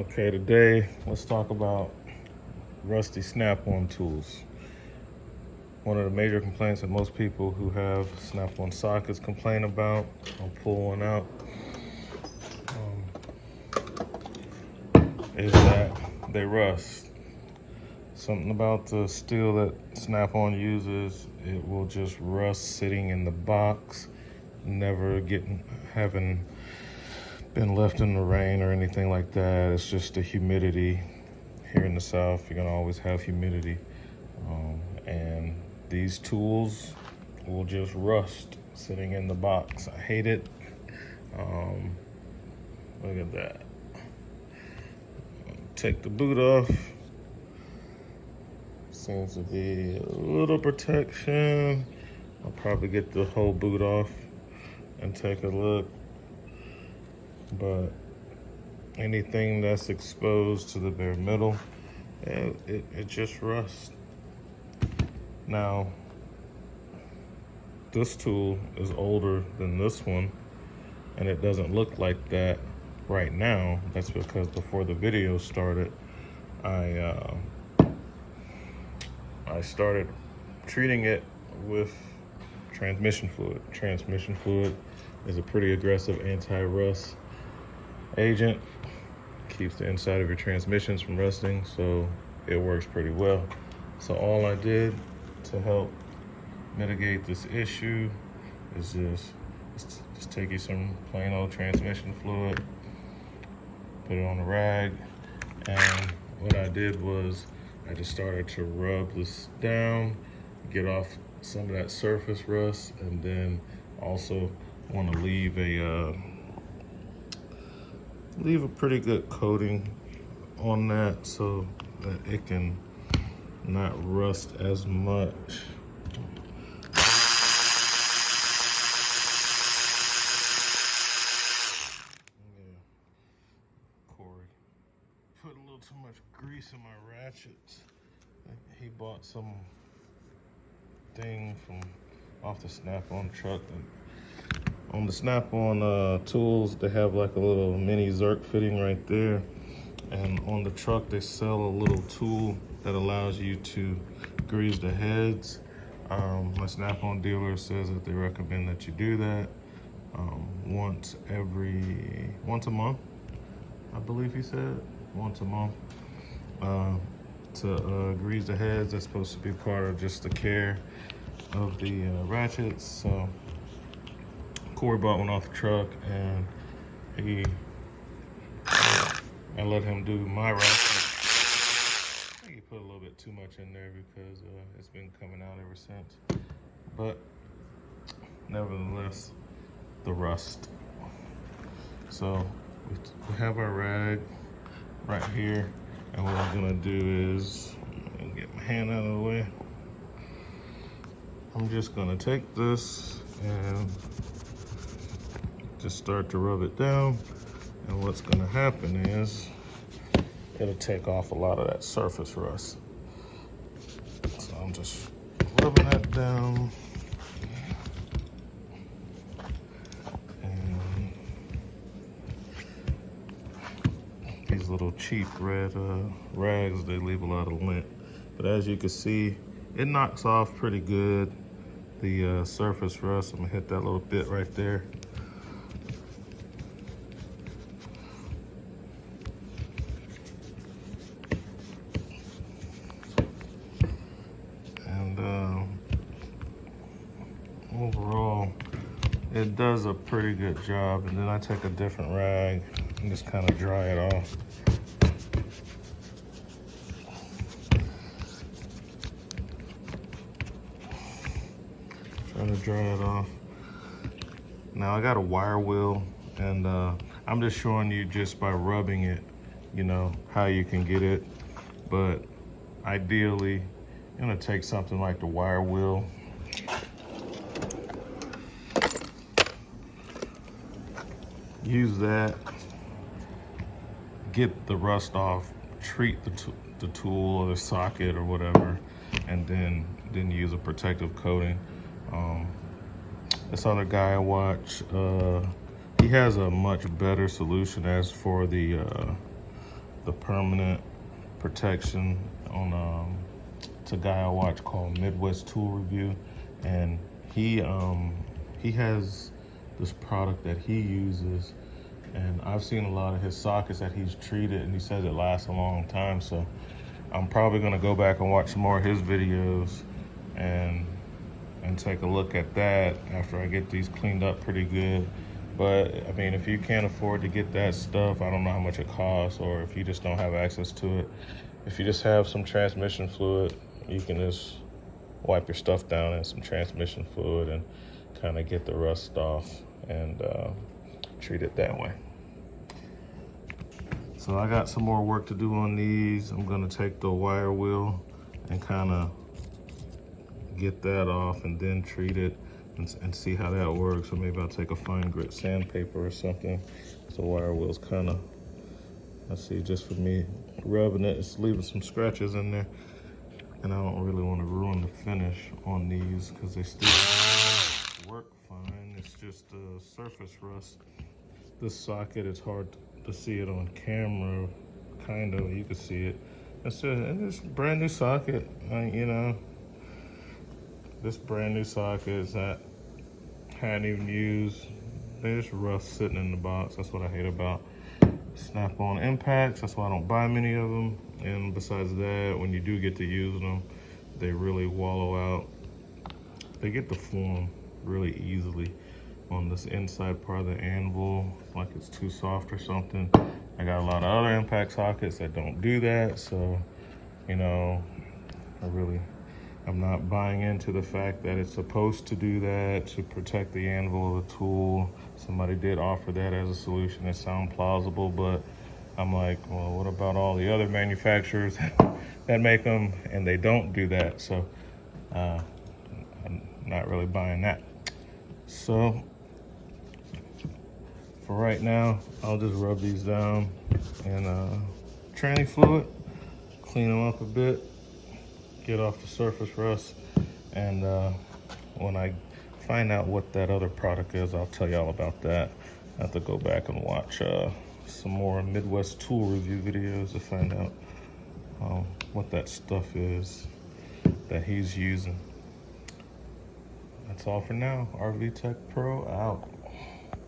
Okay, today let's talk about rusty snap-on tools. One of the major complaints that most people who have snap-on sockets complain about, I'll pull one out, is that they rust. Something about the steel that Snap-on uses, it will just rust sitting in the box, never having been left in the rain or anything like that. It's just the humidity. Here in the South, you're gonna always have humidity. And these tools will just rust sitting in the box. I hate it. Look at that. Take the boot off. Seems to be a little protection. I'll probably get the whole boot off and take a look. But anything that's exposed to the bare metal, it just rusts. Now, this tool is older than this one, and it doesn't look like that right now. That's because before the video started, I started treating it with transmission fluid. Transmission fluid is a pretty aggressive anti-rust agent. Keeps the inside of your transmissions from rusting, so it works pretty well. So all I did to help mitigate this issue is just take you some plain old transmission fluid, put it on a rag, and what I did was I just started to rub this down, get off some of that surface rust, and then also want to leave a pretty good coating on that so that it can not rust as much. Yeah, Corey put a little too much grease in my ratchets. He bought some thing from off the Snap-on truck. On the Snap-on tools, they have like a little mini Zerk fitting right there. And on the truck, they sell a little tool that allows you to grease the heads. My Snap-on dealer says that they recommend that you do that once a month, I believe he said, once a month. To grease the heads. That's supposed to be part of just the care of the ratchets. So Corey bought one off the truck, and I let him do my ratchet. I think he put a little bit too much in there because it's been coming out ever since. But nevertheless, the rust. So we have our rag right here, and what I'm gonna do is get my hand out of the way. I'm just gonna take this and just start to rub it down, and what's gonna happen is it'll take off a lot of that surface rust. So I'm just rubbing that down. And these little cheap red rags, they leave a lot of lint. But as you can see, it knocks off pretty good the surface rust. I'm gonna hit that little bit right there. Overall, it does a pretty good job. And then I take a different rag and just kind of dry it off. Try to dry it off. Now I got a wire wheel, and I'm just showing you just by rubbing it, you know, how you can get it. But ideally, you're gonna take something like the wire wheel. Use that, get the rust off, treat the tool or the socket or whatever, and then use a protective coating. This other guy I watch, he has a much better solution as for the the permanent protection on it's a guy I watch called Midwest Tool Review, and he has this product that he uses, and I've seen a lot of his sockets that he's treated, and he says it lasts a long time. So I'm probably gonna go back and watch some more of his videos and take a look at that after I get these cleaned up pretty good. But I mean, if you can't afford to get that stuff, I don't know how much it costs, or if you just don't have access to it. If you just have some transmission fluid, you can just wipe your stuff down in some transmission fluid and kind of get the rust off and treat it that way. So I got some more work to do on these. I'm gonna take the wire wheel and kind of get that off and then treat it and see how that works. So maybe I'll take a fine grit sandpaper or something. So wire wheel's kind of, let's see, just for me rubbing it, it's leaving some scratches in there. And I don't really want to ruin the finish on these because they still work fine. It's just surface rust. This socket, it's hard to see it on camera. Kind of, you can see it. It's a brand new socket, you know. This brand new socket that I hadn't even used. There's rust sitting in the box. That's what I hate about snap-on impacts. That's why I don't buy many of them. And besides that, when you do get to use them, they really wallow out. They get to form really easily on this inside part of the anvil, like it's too soft or something. I got a lot of other impact sockets that don't do that. So, you know, I'm not buying into the fact that it's supposed to do that to protect the anvil of the tool. Somebody did offer that as a solution. It sounds plausible, but I'm like, well, what about all the other manufacturers that make them and they don't do that? So I'm not really buying that. So for right now, I'll just rub these down in tranny fluid, clean them up a bit, get off the surface rust, and when I find out what that other product is, I'll tell y'all about that. I have to go back and watch some more Midwest Tool Review videos to find out what that stuff is that he's using. That's all for now. RV Tech Pro out.